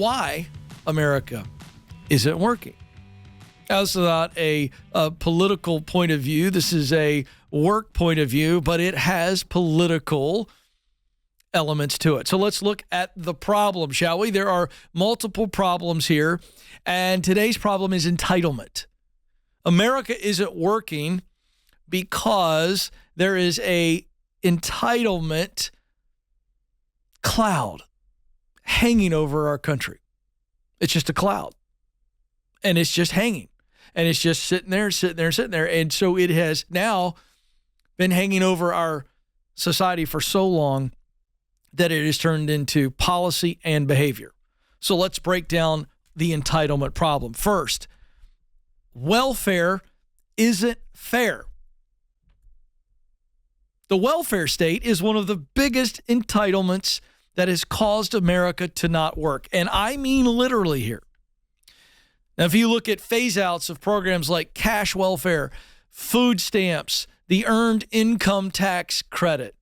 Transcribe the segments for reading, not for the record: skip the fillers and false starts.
why America isn't working. Now, this is not a political point of view. This is a work point of view, but it has political elements to it. So let's look at the problem, shall we? There are multiple problems here, and today's problem is entitlement. America isn't working because there is a entitlement cloud hanging over our country. It's just a cloud, and it's just hanging, and it's just sitting there. And so it has now been hanging over our society for so long that it has turned into policy and behavior. So let's break down the entitlement problem. First, welfare isn't fair. The welfare state is one of the biggest entitlements that has caused America to not work. And I mean literally here. Now, if you look at phase-outs of programs like cash welfare, food stamps, the earned income tax credit,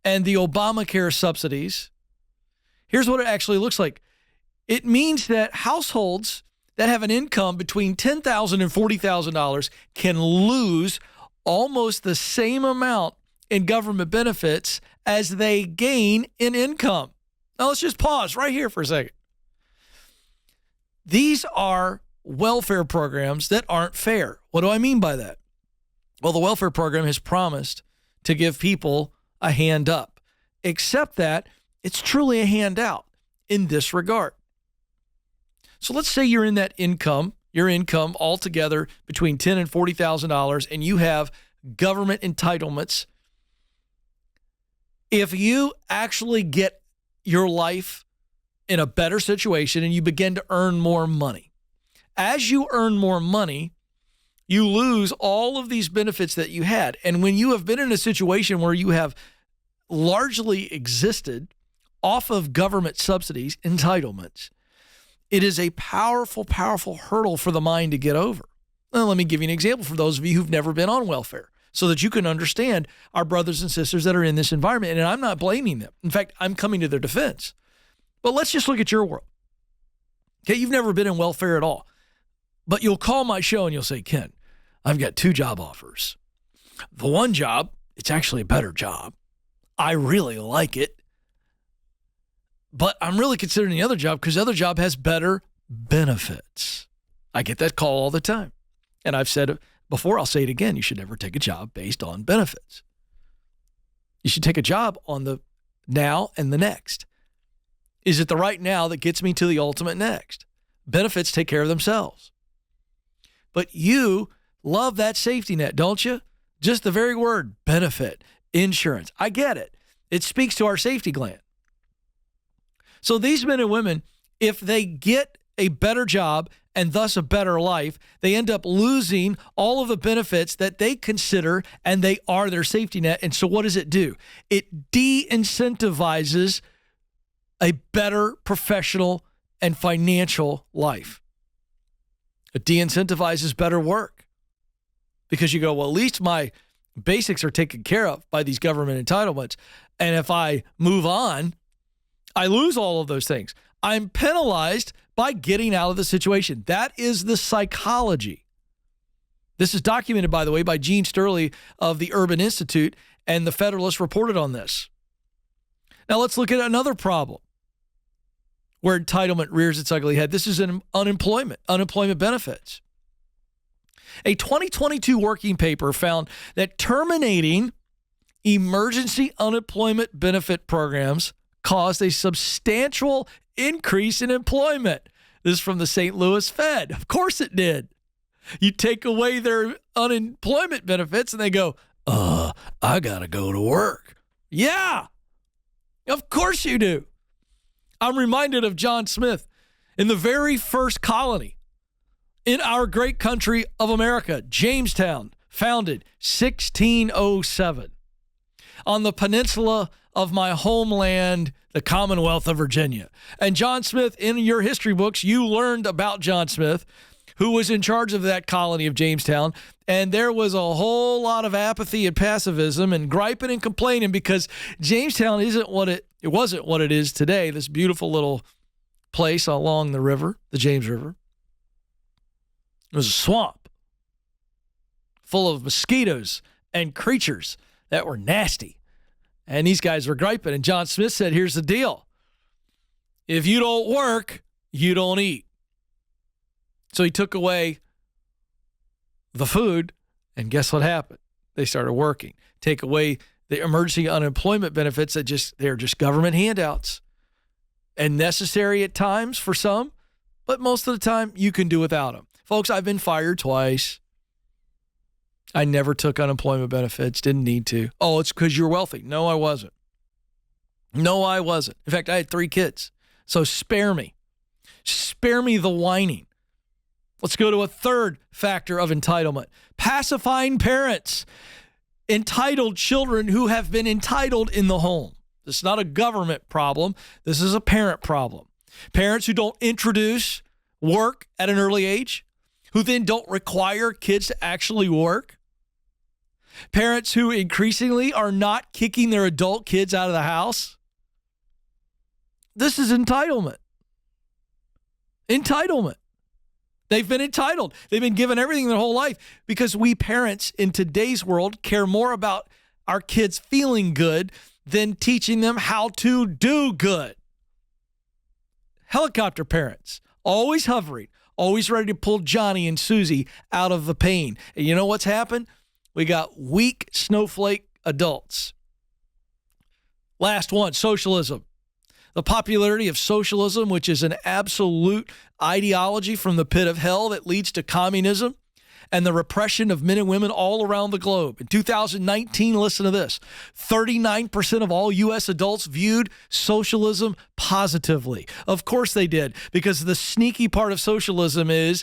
and the Obamacare subsidies, here's what it actually looks like. It means that households that have an income between $10,000 and $40,000 can lose almost the same amount in government benefits as they gain in income. Now, let's just pause right here for a second. These are welfare programs that aren't fair. What do I mean by that? Well, the welfare program has promised to give people a hand up, except that it's truly a handout in this regard. So let's say you're in that income, your income altogether between $10,000 and $40,000, and you have government entitlements. If you actually get your life in a better situation and you begin to earn more money, as you earn more money, you lose all of these benefits that you had. And when you have been in a situation where you have largely existed off of government subsidies, entitlements, it is a powerful, powerful hurdle for the mind to get over. Well, let me give you an example for those of you who've never been on welfare so that you can understand our brothers and sisters that are in this environment. And I'm not blaming them. In fact, I'm coming to their defense. But let's just look at your world. Okay, you've never been in welfare at all. But you'll call my show and you'll say, Ken, I've got 2 job offers. The one job, it's actually a better job. I really like it. But I'm really considering the other job because the other job has better benefits. I get that call all the time. And I've said it before, I'll say it again. You should never take a job based on benefits. You should take a job on the now and the next. Is it the right now that gets me to the ultimate next? Benefits take care of themselves. But you love that safety net, don't you? Just the very word, benefit, insurance. I get it. It speaks to our safety gland. So these men and women, if they get a better job and thus a better life, they end up losing all of the benefits that they consider and they are their safety net. And so what does it do? It de-incentivizes a better professional and financial life. It de-incentivizes better work because you go, well, at least my basics are taken care of by these government entitlements. And if I move on, I lose all of those things. I'm penalized by getting out of the situation. That is the psychology. This is documented, by the way, by Gene Sterling of the Urban Institute, and the Federalist reported on this. Now let's look at another problem where entitlement rears its ugly head. This is in unemployment benefits. A 2022 working paper found that terminating emergency unemployment benefit programs caused a substantial increase in employment. This is from the St. Louis Fed. Of course it did. You take away their unemployment benefits and they go, I gotta go to work. Yeah, of course you do. I'm reminded of John Smith in the very first colony in our great country of America, Jamestown, founded 1607 on the peninsula of my homeland, the Commonwealth of Virginia. And John Smith, in your history books, you learned about John Smith, who was in charge of that colony of Jamestown. And there was a whole lot of apathy and pacifism and griping and complaining because Jamestown wasn't what it is today, this beautiful little place along the river, the James River. It was a swamp full of mosquitoes and creatures that were nasty. And these guys were griping. And John Smith said, here's the deal. If you don't work, you don't eat. So he took away the food, and guess what happened? They started working. Take away the emergency unemployment benefits they're just government handouts. And necessary at times for some, but most of the time you can do without them. Folks, I've been fired twice. I never took unemployment benefits, didn't need to. Oh, it's because you're wealthy. No, I wasn't. No, I wasn't. In fact, I had 3 kids. So spare me. Spare me the whining. Let's go to a third factor of entitlement. Pacifying parents. Entitled children who have been entitled in the home. This is not a government problem. This is a parent problem. Parents who don't introduce work at an early age, who then don't require kids to actually work. Parents who increasingly are not kicking their adult kids out of the house. This is entitlement. Entitlement. They've been entitled. They've been given everything their whole life because we parents in today's world care more about our kids feeling good than teaching them how to do good. Helicopter parents, always hovering, always ready to pull Johnny and Susie out of the pain. And you know what's happened? We got weak snowflake adults. Last one, socialism. The popularity of socialism, which is an absolute ideology from the pit of hell that leads to communism and the repression of men and women all around the globe. In 2019, listen to this, 39% of all U.S. adults viewed socialism positively. Of course they did, because the sneaky part of socialism is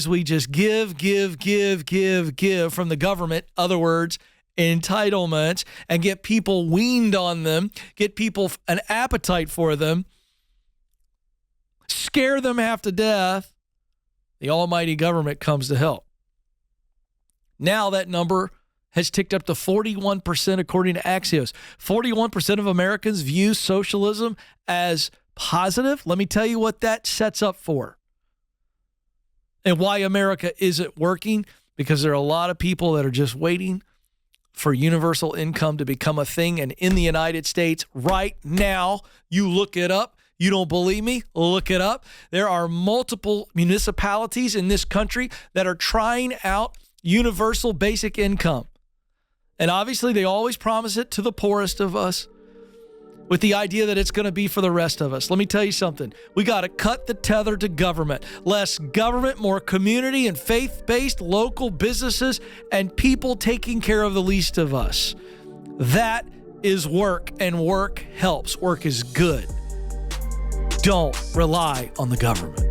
we just give from the government, other words, entitlements, and get people weaned on them, get people an appetite for them, scare them half to death. The almighty government comes to help. Now that number has ticked up to 41% according to Axios. 41% of Americans view socialism as positive. Let me tell you what that sets up for and why America isn't working, because there are a lot of people that are just waiting for universal income to become a thing. And in the United States right now, you look it up. You don't believe me? Look it up. There are multiple municipalities in this country that are trying out universal basic income. And obviously they always promise it to the poorest of us with the idea that it's going to be for the rest of us. Let me tell you something. We got to cut the tether to government. Less government, more community and faith-based local businesses and people taking care of the least of us. That is work, and work helps. Work is good. Don't rely on the government.